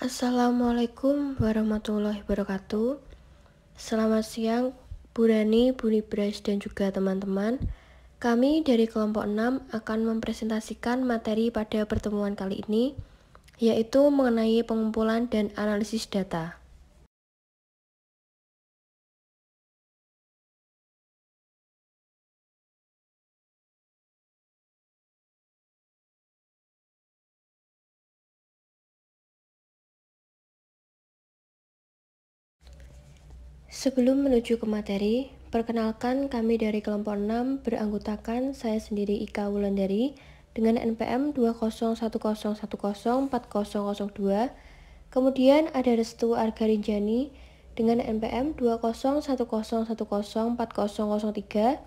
Assalamualaikum warahmatullahi wabarakatuh. Selamat siang, Bu Rani, Bu Nibras, dan juga teman-teman. Kami dari kelompok 6 akan mempresentasikan materi pada pertemuan kali ini, yaitu mengenai pengumpulan dan analisis data. Sebelum menuju ke materi, perkenalkan kami dari kelompok 6 beranggotakan saya sendiri Ika Wulandari dengan NPM 20101040002. Kemudian ada Restu Argarinjani dengan NPM 20101040003.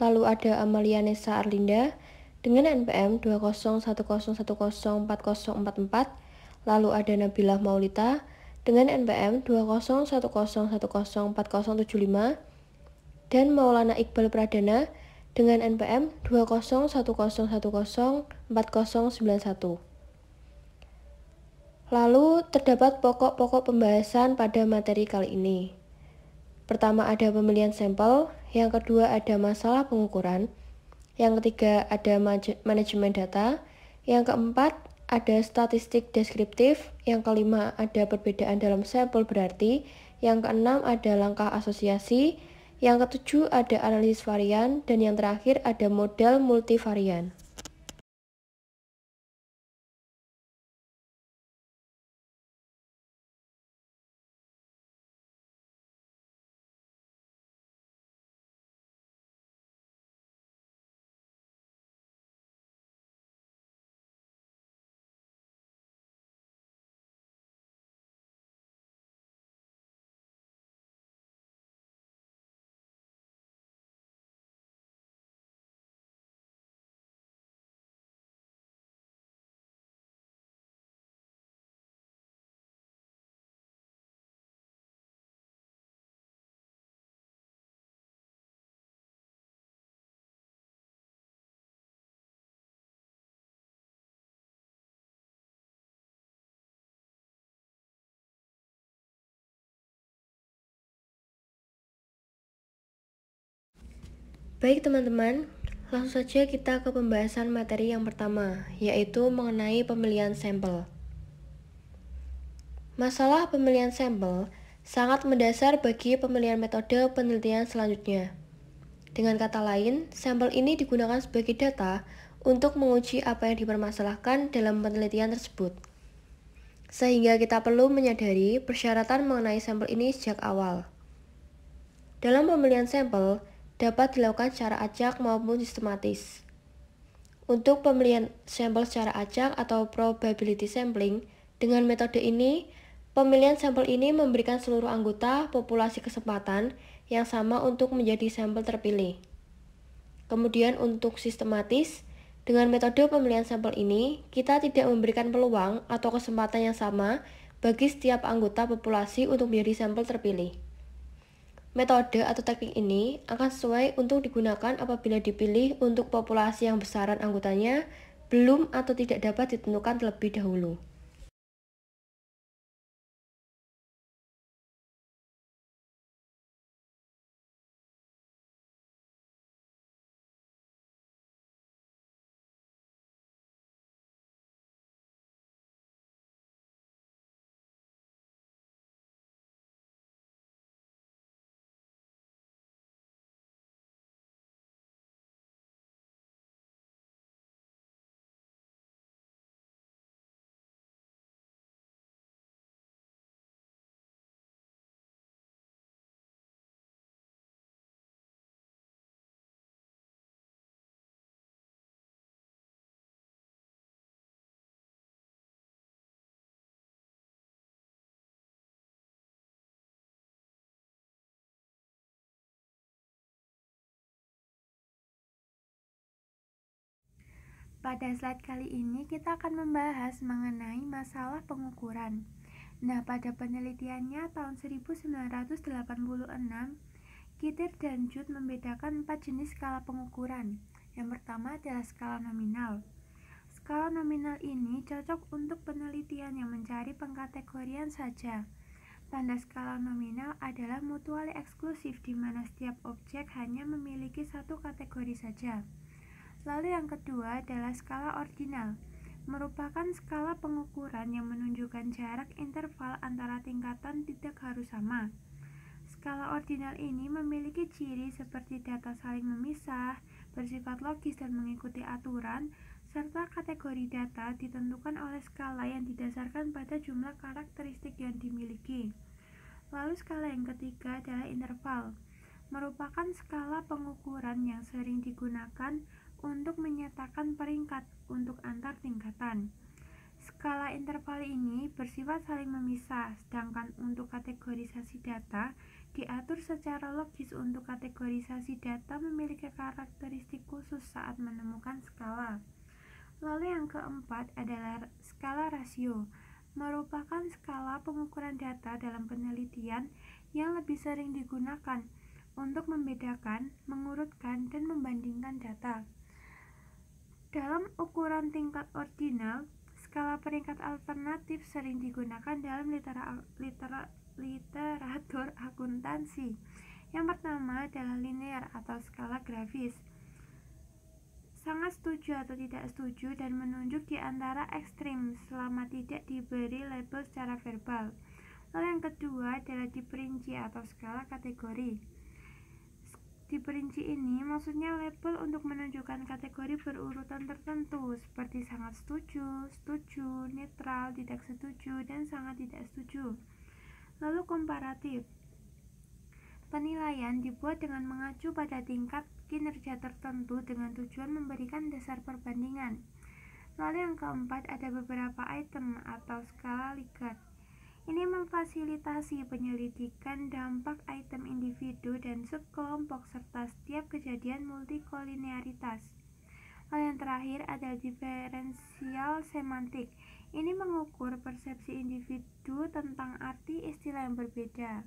Lalu ada Amalia Nesa Arlinda dengan NPM 20101040044. Lalu ada Nabila Maulita dengan NPM 20101040075 dan Maulana Iqbal Pradana dengan NPM 20101040091. Lalu terdapat pokok-pokok pembahasan pada materi kali ini. Pertama ada pemilihan sampel, yang kedua ada masalah pengukuran, yang ketiga ada manajemen data, yang keempat ada statistik deskriptif, yang kelima ada perbedaan dalam sampel berarti, yang keenam ada langkah asosiasi, yang ketujuh ada analisis varian, dan yang terakhir ada model multivarian. Baik teman-teman, langsung saja kita ke pembahasan materi yang pertama, yaitu mengenai pemilihan sampel. Masalah pemilihan sampel sangat mendasar bagi pemilihan metode penelitian selanjutnya. Dengan kata lain, sampel ini digunakan sebagai data untuk menguji apa yang dipermasalahkan dalam penelitian tersebut. Sehingga kita perlu menyadari persyaratan mengenai sampel ini sejak awal. Dalam pemilihan sampel, dapat dilakukan secara acak maupun sistematis. Untuk pemilihan sampel secara acak atau probability sampling, dengan metode ini, pemilihan sampel ini memberikan seluruh anggota populasi kesempatan yang sama untuk menjadi sampel terpilih. Kemudian untuk sistematis, dengan metode pemilihan sampel ini, kita tidak memberikan peluang atau kesempatan yang sama bagi setiap anggota populasi untuk menjadi sampel terpilih. Metode atau teknik ini akan sesuai untuk digunakan apabila dipilih untuk populasi yang besaran anggotanya belum atau tidak dapat ditentukan terlebih dahulu. Pada slide kali ini kita akan membahas mengenai masalah pengukuran. Nah, pada penelitiannya tahun 1986, Kittir dan Judd membedakan 4 jenis skala pengukuran. Yang pertama adalah skala nominal. skala nominal ini cocok untuk penelitian yang mencari pengkategorian saja. Tanda skala nominal adalah mutually eksklusif di mana setiap objek hanya memiliki satu kategori saja. Lalu yang kedua adalah skala ordinal, merupakan skala pengukuran yang menunjukkan jarak interval antara tingkatan tidak harus sama. Skala ordinal ini memiliki ciri seperti data saling memisah, bersifat logis dan mengikuti aturan, serta kategori data ditentukan oleh skala yang didasarkan pada jumlah karakteristik yang dimiliki. Lalu skala yang ketiga adalah interval, merupakan skala pengukuran yang sering digunakan untuk menyatakan peringkat untuk antar tingkatan. Skala interval ini bersifat saling memisah, sedangkan untuk kategorisasi data diatur secara logis. Untuk kategorisasi data memiliki karakteristik khusus saat menemukan skala. Lalu yang keempat adalah skala rasio, merupakan skala pengukuran data dalam penelitian yang lebih sering digunakan untuk membedakan, mengurutkan, dan membandingkan data. Dalam ukuran tingkat ordinal, skala peringkat alternatif sering digunakan dalam literatur akuntansi. Yang pertama adalah linear atau skala grafis, sangat setuju atau tidak setuju dan menunjuk di antara ekstrim selama tidak diberi label secara verbal. Lalu yang kedua adalah diperinci atau skala kategori. Diperinci ini maksudnya label untuk menunjukkan kategori berurutan tertentu seperti sangat setuju, setuju, netral, tidak setuju, dan sangat tidak setuju. Lalu komparatif. Penilaian dibuat dengan mengacu pada tingkat kinerja tertentu dengan tujuan memberikan dasar perbandingan. Lalu yang keempat ada beberapa item atau skala Likert. Ini memfasilitasi penyelidikan dampak item individu dan subkelompok serta setiap kejadian multikolinearitas. Lalu yang terakhir ada diferensial semantik. Ini mengukur persepsi individu tentang arti istilah yang berbeda.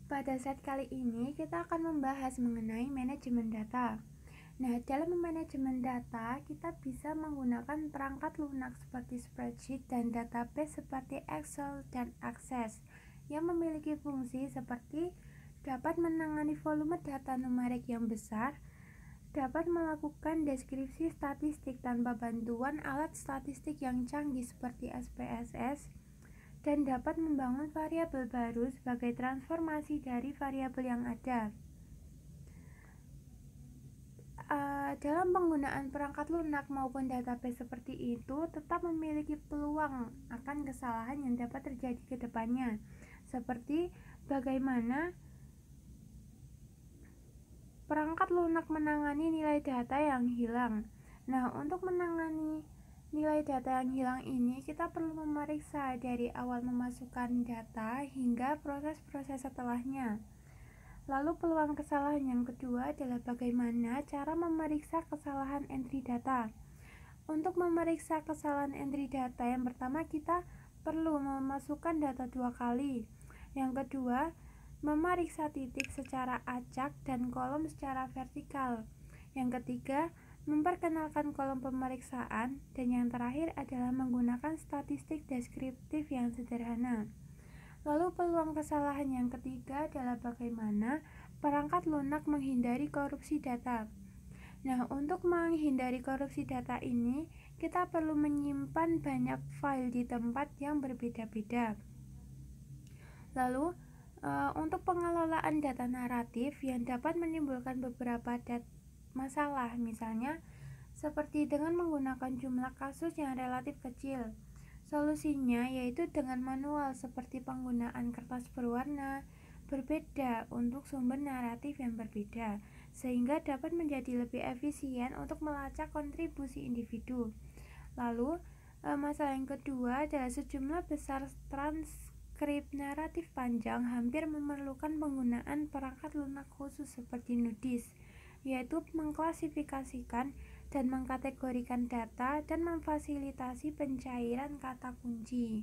Pada saat kali ini kita akan membahas mengenai manajemen data. Nah, dalam manajemen data, kita bisa menggunakan perangkat lunak seperti spreadsheet dan database seperti Excel dan Access yang memiliki fungsi seperti dapat menangani volume data numerik yang besar, dapat melakukan deskripsi statistik tanpa bantuan alat statistik yang canggih seperti SPSS, dan dapat membangun variabel baru sebagai transformasi dari variabel yang ada. Dalam penggunaan perangkat lunak maupun database seperti itu tetap memiliki peluang akan kesalahan yang dapat terjadi ke depannya, seperti bagaimana perangkat lunak menangani nilai data yang hilang. Nah, untuk menangani nilai data yang hilang ini, kita perlu memeriksa dari awal memasukkan data hingga proses-proses setelahnya. Lalu peluang kesalahan yang kedua adalah bagaimana cara memeriksa kesalahan entry data. Untuk memeriksa kesalahan entry data, yang pertama kita perlu memasukkan data 2 kali. Yang kedua, memeriksa titik secara acak dan kolom secara vertikal. Yang ketiga, memperkenalkan kolom pemeriksaan. Dan yang terakhir adalah menggunakan statistik deskriptif yang sederhana. Lalu peluang kesalahan yang ketiga adalah bagaimana perangkat lunak menghindari korupsi data. Nah, untuk menghindari korupsi data ini, kita perlu menyimpan banyak file di tempat yang berbeda-beda. Lalu, untuk pengelolaan data naratif yang dapat menimbulkan beberapa masalah, misalnya seperti dengan menggunakan jumlah kasus yang relatif kecil. Solusinya yaitu dengan manual seperti penggunaan kertas berwarna berbeda untuk sumber naratif yang berbeda, sehingga dapat menjadi lebih efisien untuk melacak kontribusi individu. Lalu, masalah yang kedua adalah sejumlah besar transkrip naratif panjang hampir memerlukan penggunaan perangkat lunak khusus seperti NUDIS, yaitu mengklasifikasikan dan mengkategorikan data dan memfasilitasi pencairan kata kunci.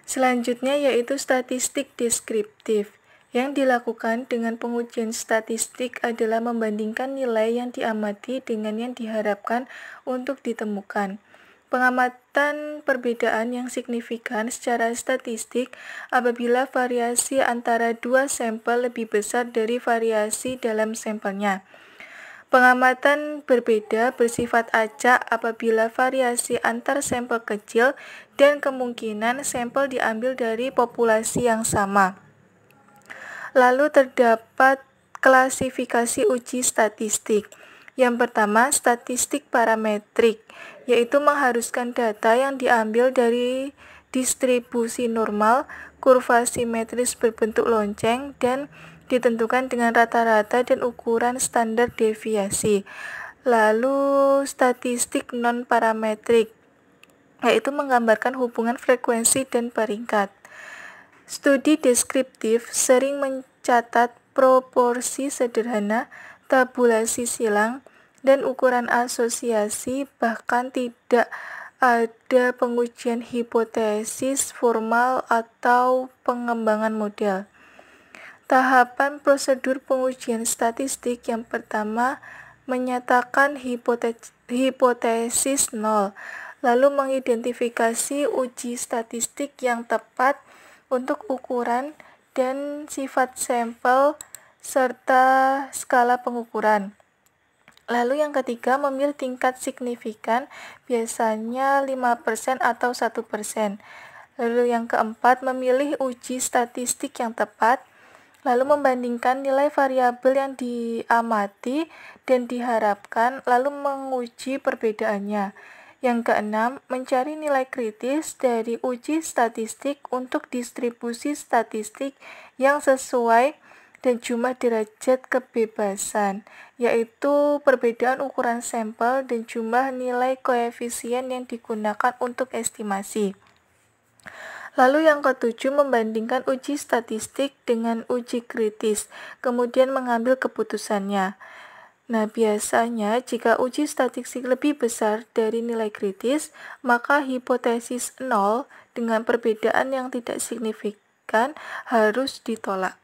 Selanjutnya yaitu statistik deskriptif. Yang dilakukan dengan pengujian statistik adalah membandingkan nilai yang diamati dengan yang diharapkan untuk ditemukan. Pengamatan perbedaan yang signifikan secara statistik apabila variasi antara dua sampel lebih besar dari variasi dalam sampelnya. Pengamatan berbeda bersifat acak apabila variasi antar sampel kecil dan kemungkinan sampel diambil dari populasi yang sama. Lalu terdapat klasifikasi uji statistik. Yang pertama, statistik parametrik, yaitu mengharuskan data yang diambil dari distribusi normal, kurva simetris berbentuk lonceng, dan ditentukan dengan rata-rata dan ukuran standar deviasi. Lalu, statistik non-parametrik, yaitu menggambarkan hubungan frekuensi dan peringkat. Studi deskriptif sering mencatat proporsi sederhana, tabulasi silang, dan ukuran asosiasi, bahkan tidak ada pengujian hipotesis formal atau pengembangan model. Tahapan prosedur pengujian statistik yang pertama menyatakan hipotesis nol, lalu mengidentifikasi uji statistik yang tepat untuk ukuran dan sifat sampel serta skala pengukuran. Lalu yang ketiga, memilih tingkat signifikan, biasanya 5% atau 1%. Lalu yang keempat, memilih uji statistik yang tepat, lalu membandingkan nilai variabel yang diamati dan diharapkan, lalu menguji perbedaannya. Yang keenam, mencari nilai kritis dari uji statistik untuk distribusi statistik yang sesuai dan jumlah derajat kebebasan, yaitu perbedaan ukuran sampel dan jumlah nilai koefisien yang digunakan untuk estimasi. Lalu yang ketujuh, membandingkan uji statistik dengan uji kritis, kemudian mengambil keputusannya. Nah, biasanya jika uji statistik lebih besar dari nilai kritis, maka hipotesis nol dengan perbedaan yang tidak signifikan harus ditolak.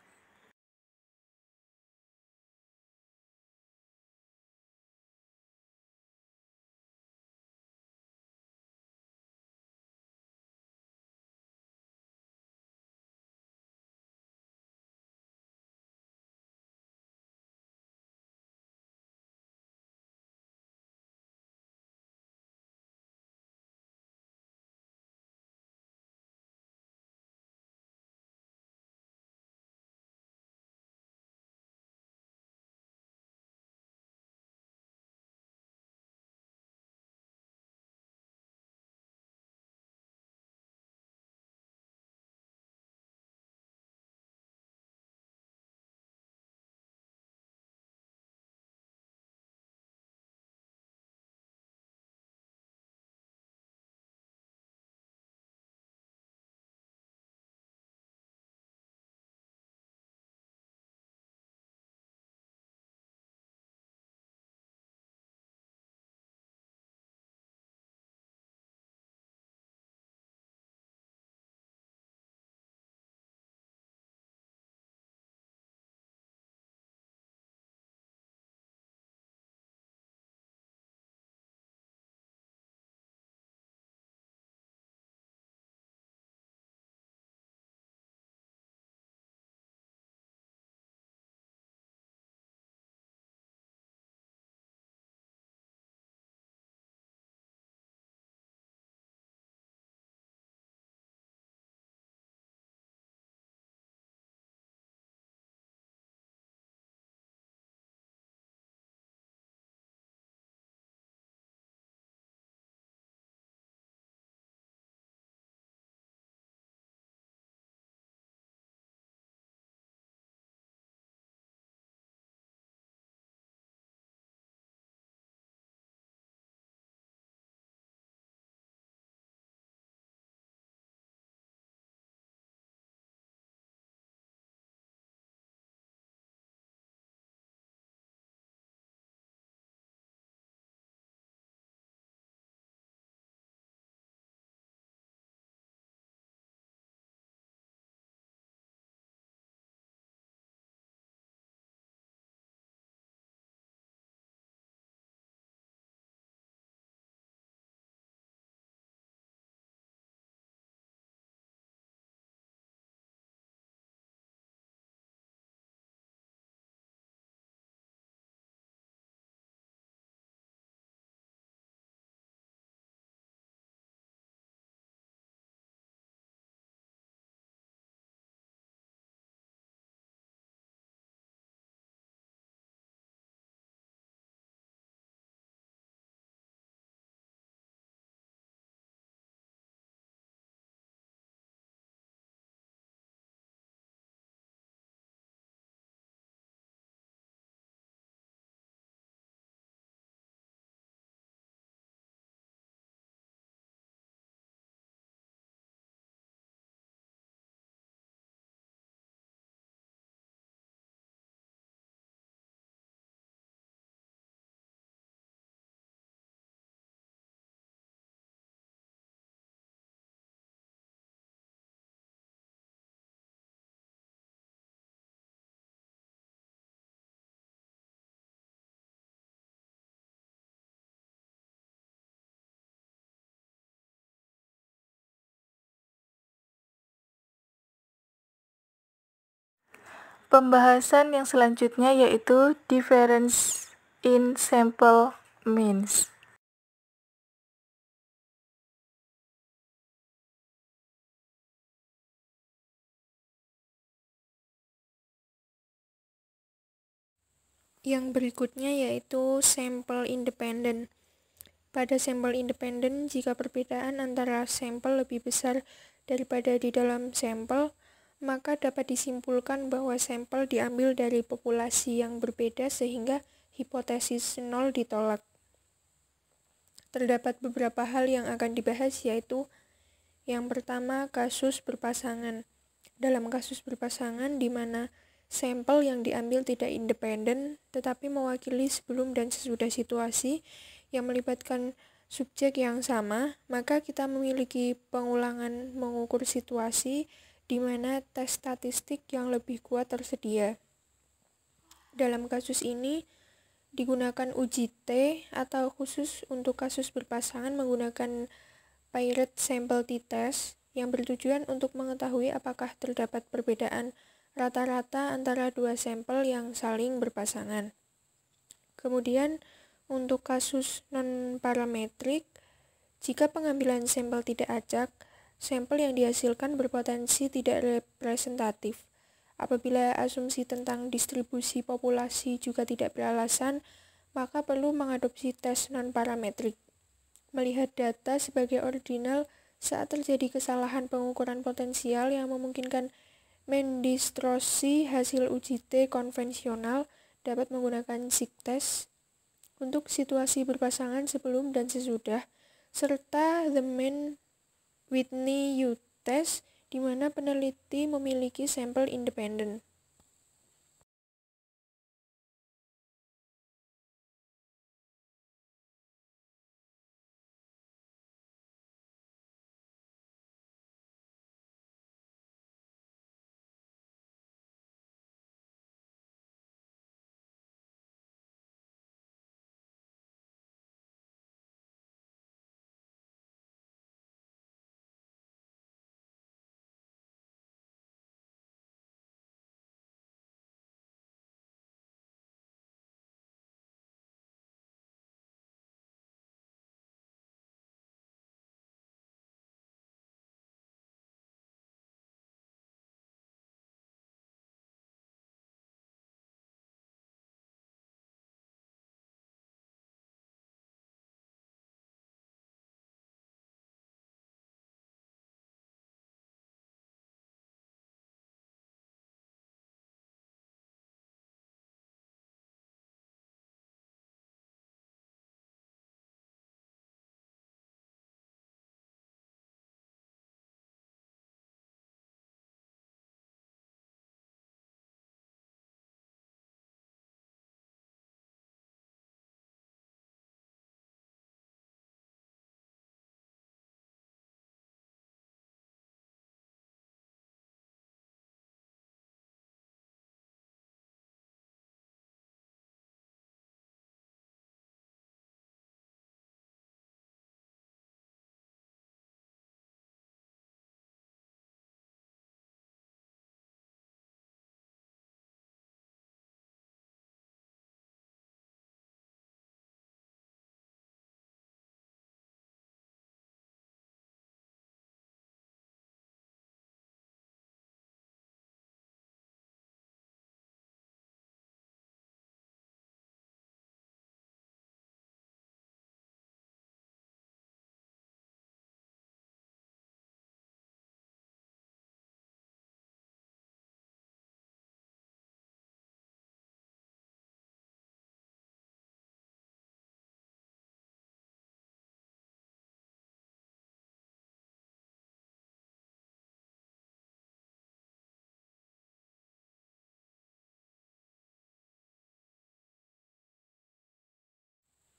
Pembahasan yang selanjutnya yaitu difference in sample means. Yang berikutnya yaitu sampel independent. Pada sampel independen, jika perbedaan antara sampel lebih besar daripada di dalam sampel, maka dapat disimpulkan bahwa sampel diambil dari populasi yang berbeda sehingga hipotesis nol ditolak. Terdapat beberapa hal yang akan dibahas, yaitu yang pertama, kasus berpasangan. Dalam kasus berpasangan di mana sampel yang diambil tidak independen tetapi mewakili sebelum dan sesudah situasi yang melibatkan subjek yang sama, maka kita memiliki pengulangan mengukur situasi di mana tes statistik yang lebih kuat tersedia. Dalam kasus ini digunakan uji T atau khusus untuk kasus berpasangan menggunakan paired sample t-test yang bertujuan untuk mengetahui apakah terdapat perbedaan rata-rata antara dua sampel yang saling berpasangan. Kemudian untuk kasus non-parametrik, jika pengambilan sampel tidak acak, sampel yang dihasilkan berpotensi tidak representatif. Apabila asumsi tentang distribusi populasi juga tidak beralasan, maka perlu mengadopsi tes non-parametrik. Melihat data sebagai ordinal saat terjadi kesalahan pengukuran potensial yang memungkinkan mendistorsi hasil uji T konvensional, dapat menggunakan sig test untuk situasi berpasangan sebelum dan sesudah, serta the Mann-Whitney U-test di mana peneliti memiliki sampel independen.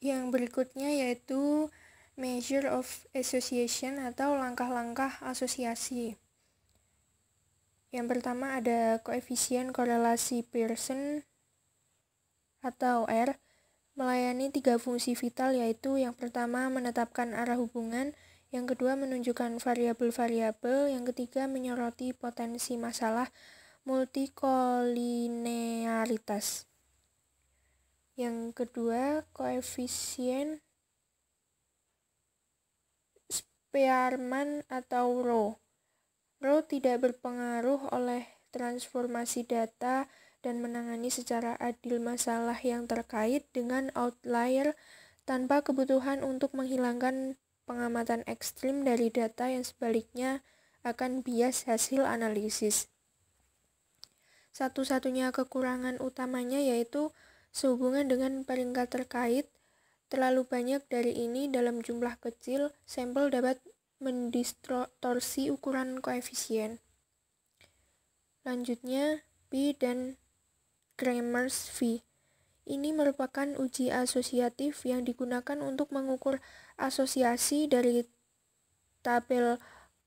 Yang berikutnya yaitu measure of association atau langkah-langkah asosiasi. Yang pertama ada koefisien korelasi Pearson atau R, melayani 3 fungsi vital, yaitu yang pertama menetapkan arah hubungan, yang kedua menunjukkan variabel-variabel, yang ketiga menyoroti potensi masalah multikolinearitas. Yang kedua, koefisien Spearman atau rho. Rho tidak berpengaruh oleh transformasi data dan menangani secara adil masalah yang terkait dengan outlier tanpa kebutuhan untuk menghilangkan pengamatan ekstrim dari data yang sebaliknya akan bias hasil analisis. Satu-satunya kekurangan utamanya yaitu sehubungan dengan peringkat terkait. Terlalu banyak dari ini dalam jumlah kecil, sampel dapat mendistorsi ukuran koefisien. Lanjutnya, P dan Kramers V. Ini merupakan uji asosiatif yang digunakan untuk mengukur asosiasi dari tabel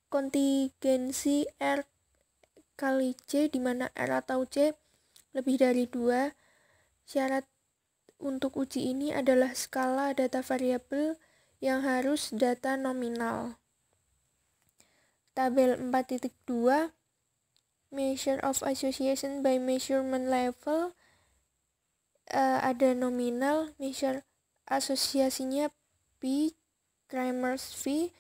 kontingensi R kali C, di mana R atau C lebih dari 2. Syarat untuk uji ini adalah skala data variabel yang harus data nominal. Tabel 4.2 Measure of Association by Measurement Level, ada nominal, measure asosiasinya P, Kramers V,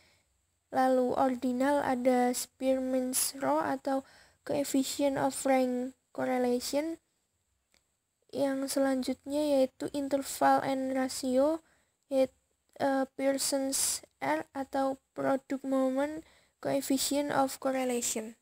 lalu ordinal ada Spearman's rho atau coefficient of rank correlation. Yang selanjutnya yaitu interval and ratio, yaitu Pearson's R atau product moment coefficient of correlation.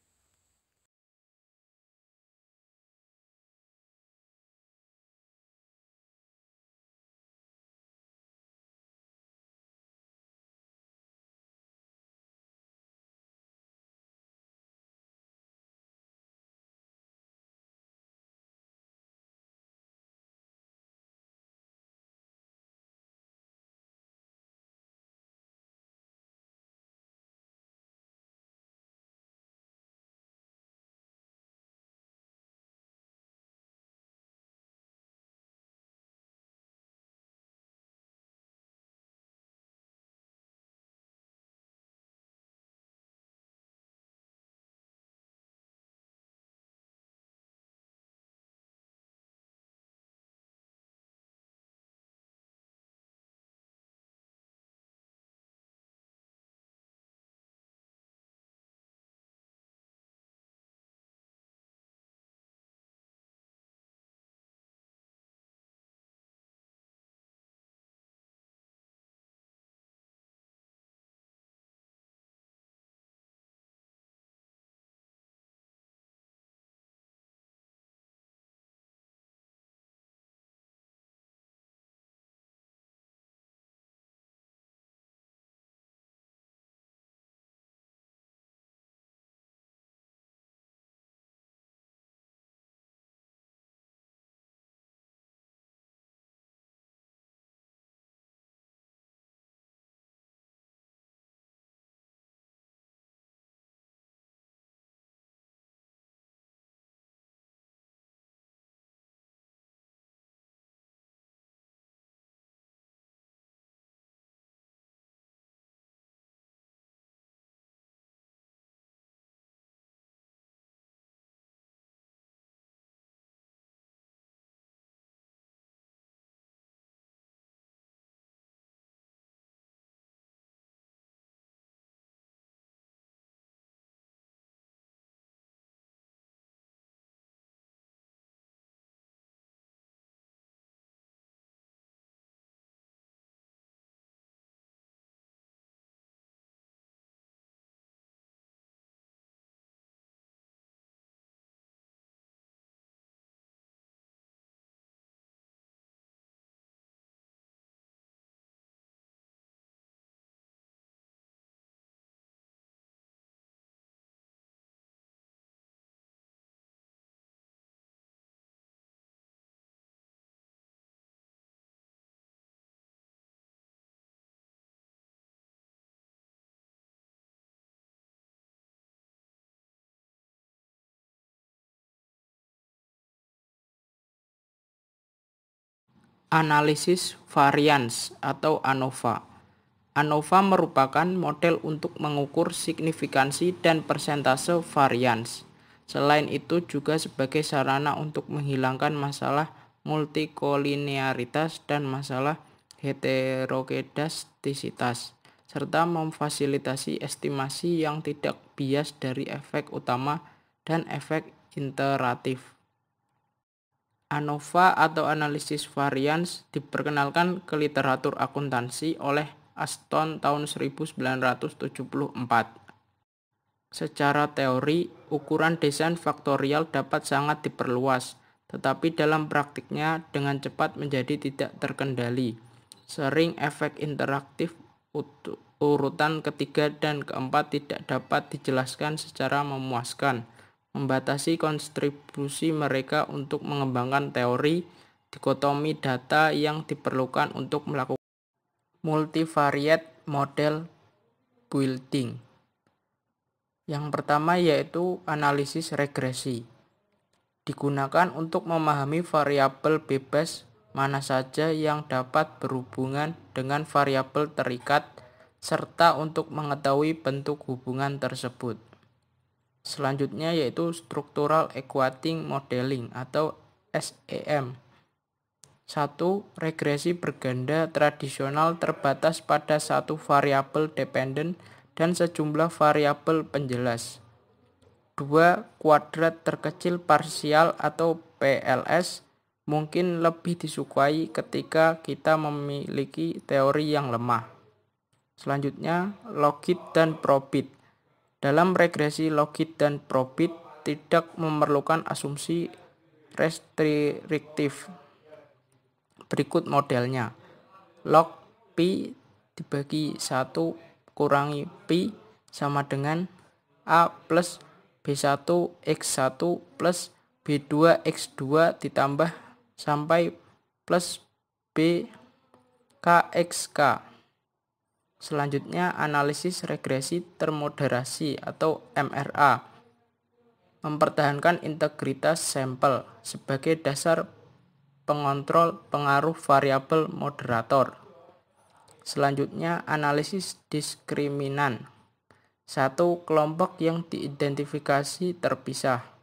Analisis varians atau ANOVA. ANOVA merupakan model untuk mengukur signifikansi dan persentase varians. Selain itu juga sebagai sarana untuk menghilangkan masalah multikolinearitas dan masalah heterokedastisitas, serta memfasilitasi estimasi yang tidak bias dari efek utama dan efek iteratif. ANOVA atau analisis varians diperkenalkan ke literatur akuntansi oleh Aston tahun 1974. Secara teori, ukuran desain faktorial dapat sangat diperluas, tetapi dalam praktiknya dengan cepat menjadi tidak terkendali. Sering efek interaktif urutan ketiga dan keempat tidak dapat dijelaskan secara memuaskan, membatasi kontribusi mereka untuk mengembangkan teori dikotomi data yang diperlukan untuk melakukan multivariate model building. Yang pertama yaitu analisis regresi. Digunakan untuk memahami variabel bebas mana saja yang dapat berhubungan dengan variabel terikat, serta untuk mengetahui bentuk hubungan tersebut. Selanjutnya yaitu Structural Equating Modeling atau SEM. 1. Regresi berganda tradisional terbatas pada satu variabel dependen dan sejumlah variabel penjelas. 2. Kuadrat terkecil parsial atau PLS mungkin lebih disukai ketika kita memiliki teori yang lemah. Selanjutnya, logit dan probit. Dalam regresi logit dan probit tidak memerlukan asumsi restriktif. Berikut modelnya. Log pi dibagi 1 kurangi pi sama dengan A plus B1 X1 plus B2 X2 ditambah sampai plus B KXK. Selanjutnya analisis regresi termoderasi atau MRA. Mempertahankan integritas sampel sebagai dasar pengontrol pengaruh variabel moderator. Selanjutnya analisis diskriminan. 1. Kelompok yang diidentifikasi terpisah.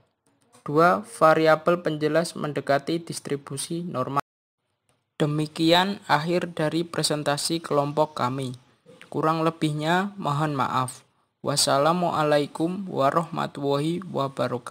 2. Variabel penjelas mendekati distribusi normal. Demikian akhir dari presentasi kelompok kami. Kurang lebihnya mohon maaf. Wassalamualaikum warahmatullahi wabarakatuh.